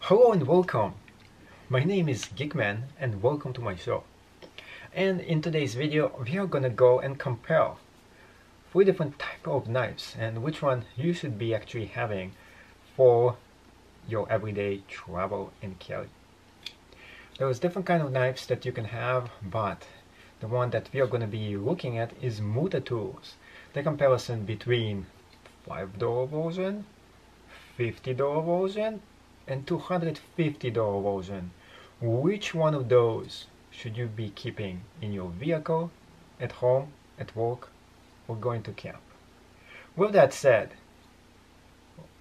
Hello and welcome. My name is Geekman and welcome to my show. And in today's video we are gonna go and compare 3 different type of knives and which one you should be actually having for your everyday travel and carry. There's different kind of knives that you can have, but the one that we are gonna be looking at is Multitools. The comparison between $5 version, $50 version, and $250 version. Which one of those should you be keeping in your vehicle, at home, at work, or going to camp? With that said,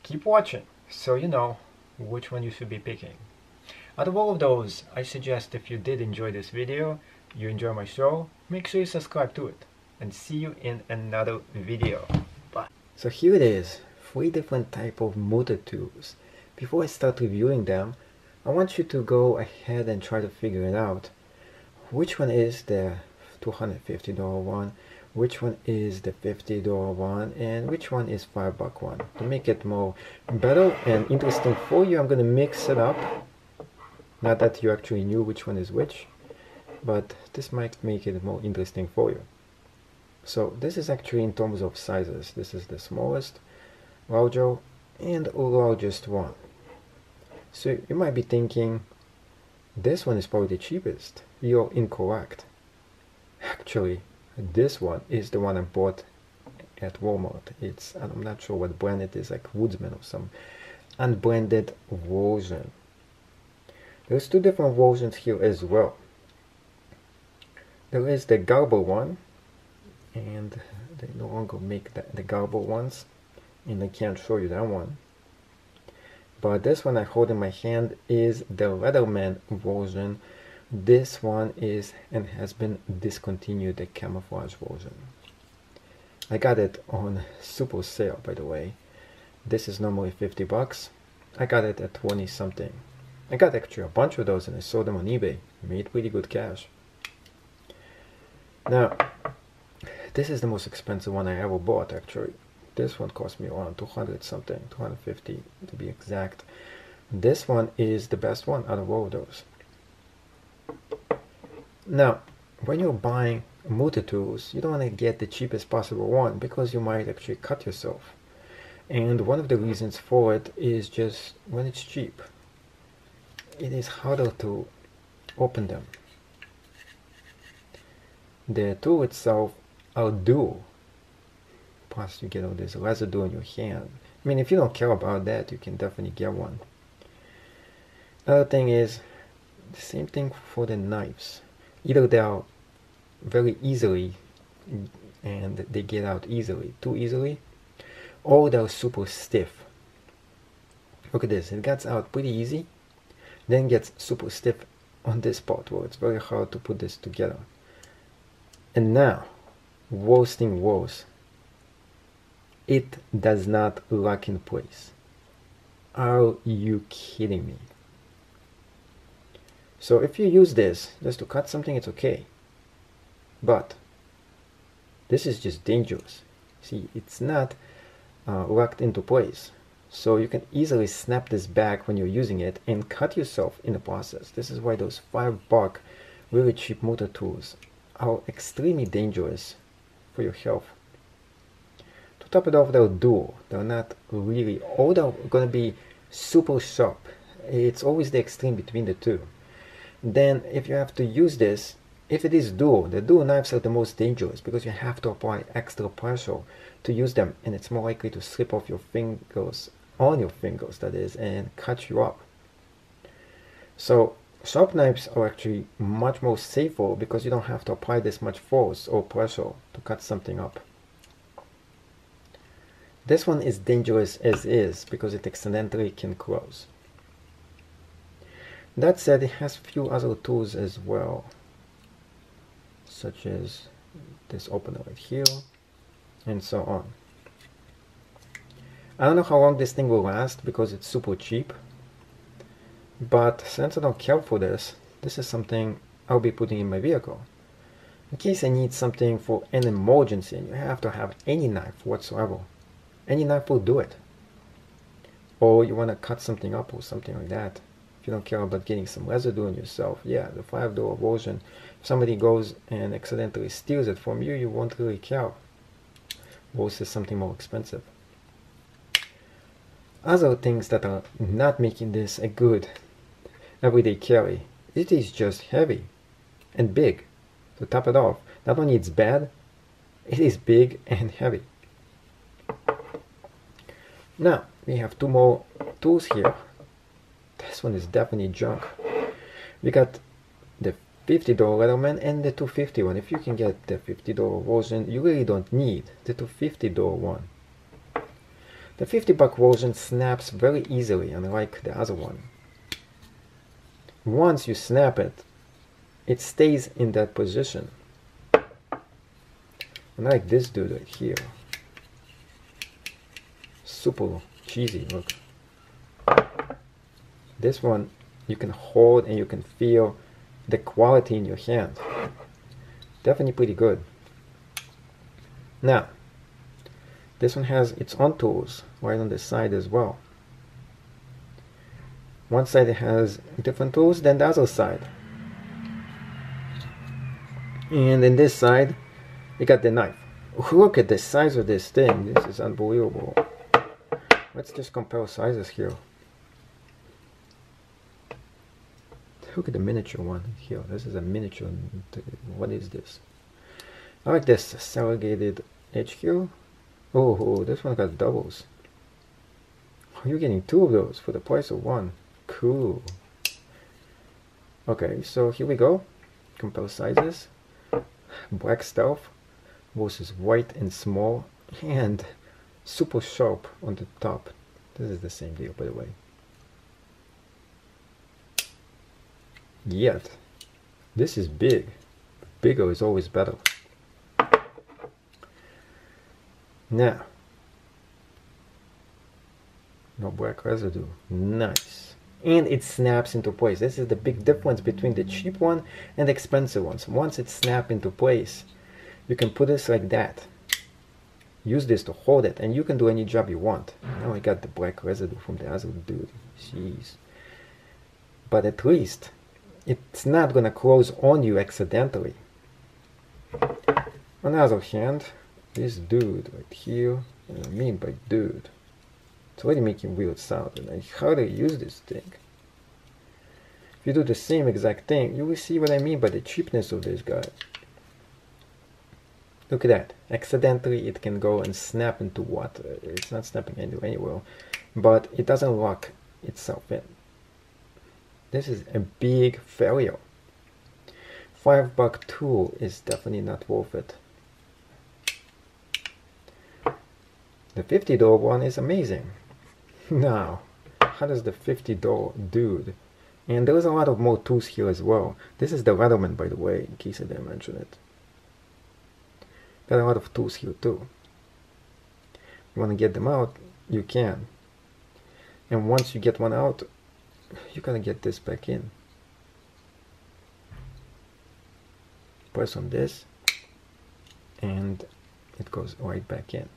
keep watching so you know which one you should be picking. Out of all of those, I suggest if you did enjoy this video, you enjoy my show, make sure you subscribe to it, and see you in another video. Bye. So here it is, 3 different type of Multitools. Before I start reviewing them, I want you to go ahead and try to figure it out. Which one is the $250 one, which one is the $50 one, and which one is $5 one. To make it more better and interesting for you, I'm going to mix it up. Not that you actually knew which one is which, but this might make it more interesting for you. So this is actually in terms of sizes. This is the smallest, larger, and largest one. So you might be thinking, this one is probably the cheapest. You're incorrect. Actually, this one is the one I bought at Walmart. I'm not sure what brand it is, like Woodsman or some unbranded version. There's 2 different versions here as well. There is the Garber one, and they no longer make the Garber ones, and I can't show you that one. But this one I hold in my hand is the Leatherman version. This one is and has been discontinued, the camouflage version. I got it on super sale, by the way. This is normally $50. I got it at 20 something. I got actually a bunch of those and I sold them on eBay. Made pretty good cash. Now, this is the most expensive one I ever bought actually. This one cost me around 200 something, 250 to be exact. This one is the best one out of all of those. Now, when you're buying Multitools, you don't want to get the cheapest possible one because you might actually cut yourself. And one of the reasons for it is just when it's cheap, it is harder to open them. The tool itself are dual. Plus you get all this residue in your hand. I mean, if you don't care about that, you can definitely get one. Another thing is the same thing for the knives. Either they are very easily and they get out easily, too easily, or they're super stiff. Look at this, it gets out pretty easy, then gets super stiff on this part where it's very hard to put this together. And now, worst thing worse, it does not lock in place. Are you kidding me? So if you use this just to cut something, it's okay. But this is just dangerous. See, it's not locked into place. So you can easily snap this back when you're using it and cut yourself in the process. This is why those $5 really cheap Multitools are extremely dangerous for your health. To top it off, they're dual. They're not really, or they're going to be super sharp. It's always the extreme between the two. Then if you have to use this, if it is dual, the dual knives are the most dangerous because you have to apply extra pressure to use them, and it's more likely to slip off your fingers, on your fingers that is, and cut you up. So sharp knives are actually much more safer because you don't have to apply this much force or pressure to cut something up. This one is dangerous as is because it accidentally can close. That said, it has few other tools as well, such as this opener right here, and so on. I don't know how long this thing will last because it's super cheap, but since I don't care for this, this is something I'll be putting in my vehicle. In case I need something for an emergency, and you have to have any knife whatsoever. Any knife will do it. Or you want to cut something up or something like that. If you don't care about getting some residue on yourself, yeah, the $5 version, if somebody goes and accidentally steals it from you, you won't really care. Versus something more expensive. Other things that are not making this a good everyday carry, it is just heavy and big. To top it off, not only it's bad, it is big and heavy. Now, we have two more tools here. This one is definitely junk. We got the $50 Leatherman and the $250 one. If you can get the $50 version, you really don't need the $250 one. The $50 version snaps very easily, unlike the other one. Once you snap it, it stays in that position. Unlike this dude right here. Super cheesy, look. This one you can hold and you can feel the quality in your hand. Definitely pretty good. Now, this one has its own tools right on the side as well. One side has different tools than the other side. And in this side, you got the knife. Look at the size of this thing. This is unbelievable. Let's just compare sizes here. Look at the miniature one here. This is a miniature. What is this? I like this segregated edge here. Oh, this one got doubles. You're getting two of those for the price of one. Cool. Okay, so here we go. Compare sizes. Black stealth versus white and small and super sharp on the top. This is the same deal, by the way. Yet, this is big. Bigger is always better. Now, no black residue. Nice. And it snaps into place. This is the big difference between the cheap one and the expensive ones. Once it snaps into place, you can put this like that. Use this to hold it, and you can do any job you want. Now I got the black residue from the other dude. Jeez. But at least, it's not gonna close on you accidentally. On the other hand, this dude right here, what I mean by dude, it's already making weird sound, and I hardly use this thing. If you do the same exact thing, you will see what I mean by the cheapness of this guy. Look at that. Accidentally it can go and snap into water. It's not snapping anywhere, but it doesn't lock itself in. This is a big failure. $5 tool is definitely not worth it. The $50 one is amazing. Now, how does the $50 dude? And there's a lot of more tools here as well. This is the Leatherman, by the way, in case I didn't mention it. Got a lot of tools here too. You want to get them out, you can. And once you get one out, you gotta get this back in. Press on this, and it goes right back in.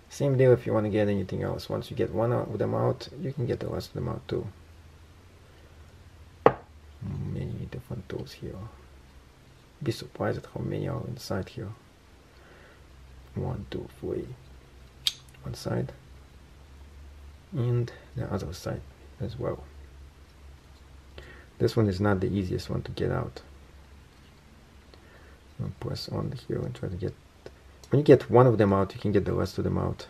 Same deal if you want to get anything else. Once you get one of them out, you can get the rest of them out too. Many different tools here. Be surprised at how many are inside here. 1, 2, 3. One side, and the other side as well. This one is not the easiest one to get out. I'll press on here and try to get. When you get one of them out, you can get the rest of them out.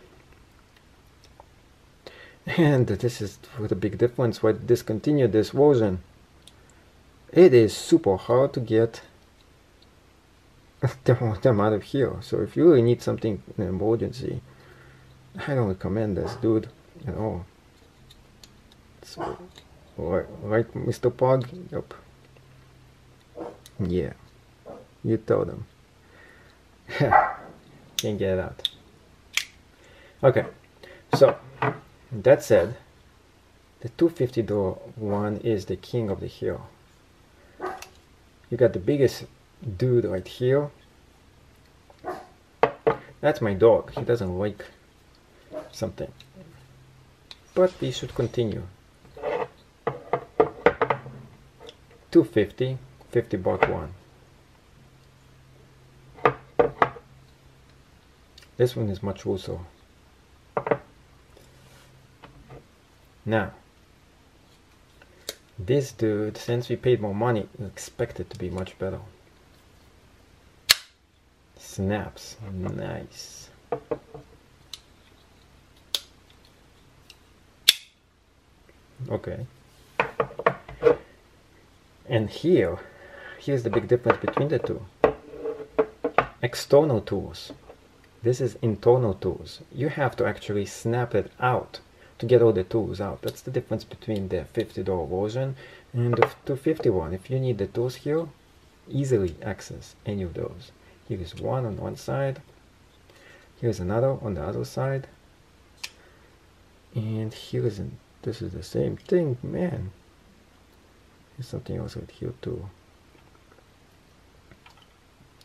And this is the big difference why I discontinued this version. It is super hard to get them out of here. So if you really need something in an emergency, I don't recommend this dude at all. So, right, Mr. Pog? Yep. Yeah. You tell them. Can't get it out. Okay. So, that said, the $250 one is the king of the hill. You got the biggest dude right here. That's my dog. He doesn't like something. But we should continue. $2.50, $50 one. This one is much looser. Now, this dude, since we paid more money, we expect it to be much better. Snaps, nice. Okay. And here's the big difference between the two. External tools. This is internal tools. You have to actually snap it out to get all the tools out. That's the difference between the $50 version and the $2.50 If you need the tools here, easily access any of those. Here is one on one side. Here's another on the other side. And this is the same thing, man. There's something else right here too.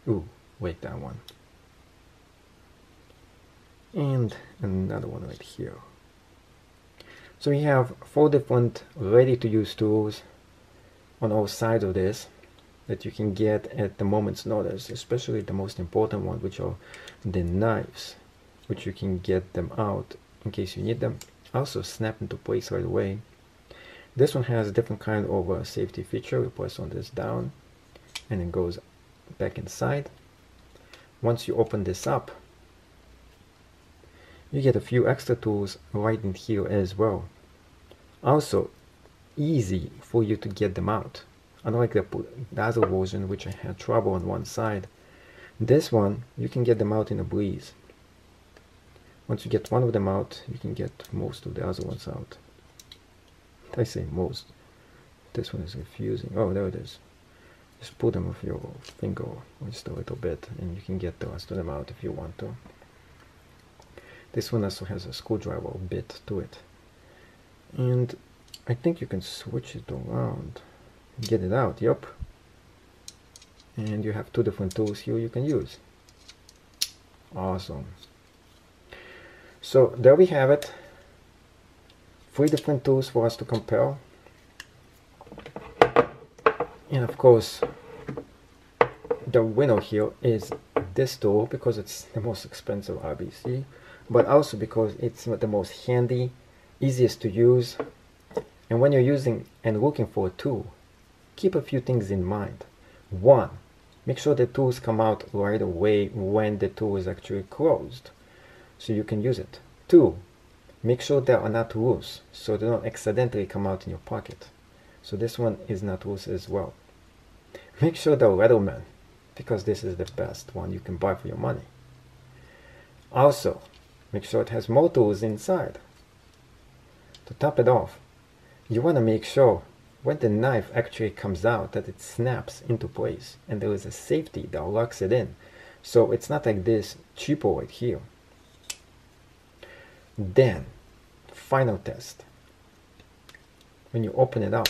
Ooh, wait, that one. And another one right here. So we have 4 different ready-to-use tools on all sides of this that you can get at the moment's notice, especially the most important one, which are the knives, which you can get them out in case you need them. Also snap into place right away. This one has a different kind of safety feature. You press on this down and it goes back inside. Once you open this up, you get a few extra tools right in here as well. Also easy for you to get them out. Unlike the other version, which I had trouble on one side, this one you can get them out in a breeze. Once you get one of them out, you can get most of the other ones out. I say most. This one is confusing. Oh, there it is. Just pull them with your finger just a little bit and you can get the rest of them out if you want to. This one also has a screwdriver bit to it. And I think you can switch it around. Get it out, yep. And you have 2 different tools here you can use. Awesome. So there we have it. 3 different tools for us to compare. And of course, the winner here is this tool because it's the most expensive RBC, but also because it's the most handy, easiest to use. And when you're using and looking for a tool, keep a few things in mind. 1, make sure the tools come out right away when the tool is actually closed, so you can use it. 2, make sure they are not loose, so they don't accidentally come out in your pocket. So this one is not loose as well. Make sure they're Leatherman, because this is the best one you can buy for your money. Also, make sure it has more tools inside. To top it off, you want to make sure when the knife actually comes out that it snaps into place and there is a safety that locks it in. So it's not like this cheapo right here. Then, final test. When you open it up,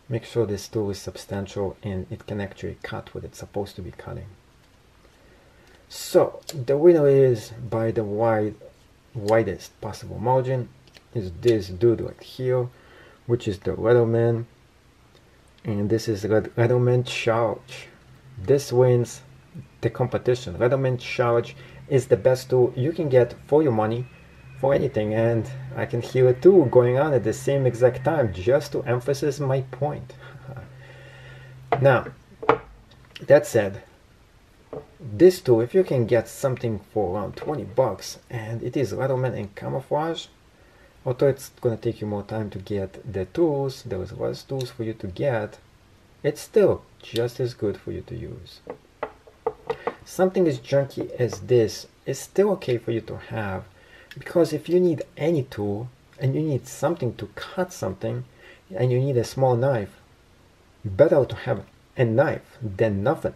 make sure this tool is substantial and it can actually cut what it's supposed to be cutting. So the winner is, by the widest possible margin, is this dude right here, which is the Leatherman, and this is Leatherman Charge. This wins the competition. Leatherman Charge is the best tool you can get for your money for anything, and I can hear a tool going on at the same exact time just to emphasize my point. Now, that said, this tool, if you can get something for around 20 bucks and it is Leatherman and camouflage, although it's going to take you more time to get the tools, there is less tools for you to get, it's still just as good for you to use. Something as junky as this is still okay for you to have, because if you need any tool and you need something to cut something and you need a small knife, better to have a knife than nothing.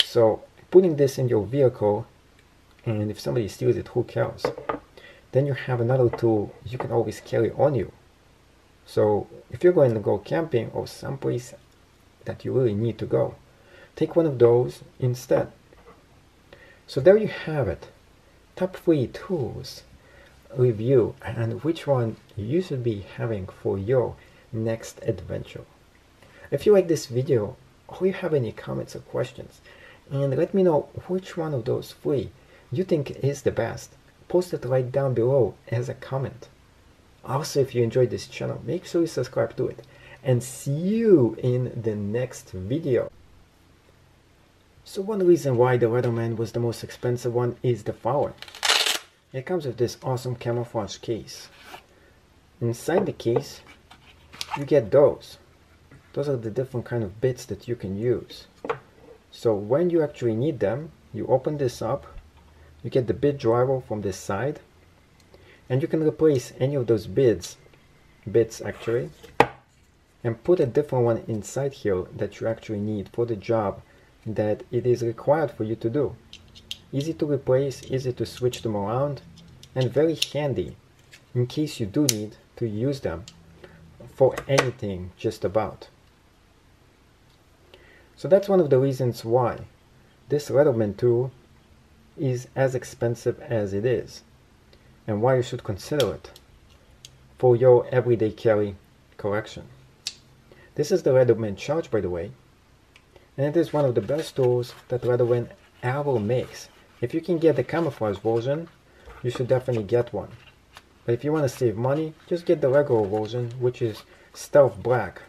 So putting this in your vehicle, and if somebody steals it, who cares? Then you have another tool you can always carry on you. So if you're going to go camping or someplace that you really need to go, take one of those instead. So there you have it. Top 3 tools review and which one you should be having for your next adventure. If you like this video or you have any comments or questions, and let me know which one of those three you think is the best, post it right down below as a comment. Also, if you enjoyed this channel, make sure you subscribe to it, and see you in the next video. So one reason why the Leatherman was the most expensive one is the following. It comes with this awesome camouflage case. Inside the case, you get those. Those are the different kind of bits that you can use. So when you actually need them, you open this up, you get the bit driver from this side, and you can replace any of those bits actually, and put a different one inside here that you actually need for the job that it is required for you to do. Easy to replace, easy to switch them around, and very handy in case you do need to use them for anything just about. So that's one of the reasons why this Leatherman tool is as expensive as it is, and why you should consider it for your everyday carry collection. This is the Leatherman Charge, by the way, and it is one of the best tools that Leatherman ever makes. If you can get the camouflage version, you should definitely get one. But if you want to save money, just get the regular version, which is stealth black.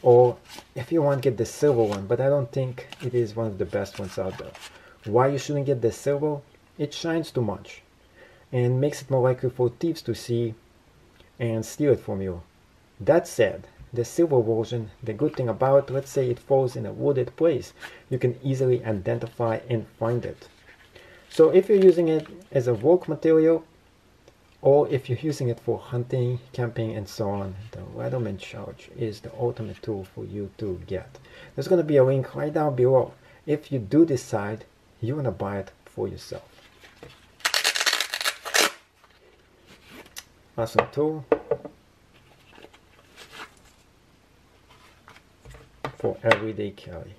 Or if you want, get the silver one, but I don't think it is one of the best ones out there. Why you shouldn't get the silver? It shines too much and makes it more likely for thieves to see and steal it from you. That said, the silver version, the good thing about, let's say it falls in a wooded place, you can easily identify and find it. So if you're using it as a work material, or if you're using it for hunting, camping, and so on, the Leatherman Charge is the ultimate tool for you to get. There's going to be a link right down below if you do decide you want to buy it for yourself. Awesome tool for everyday carry.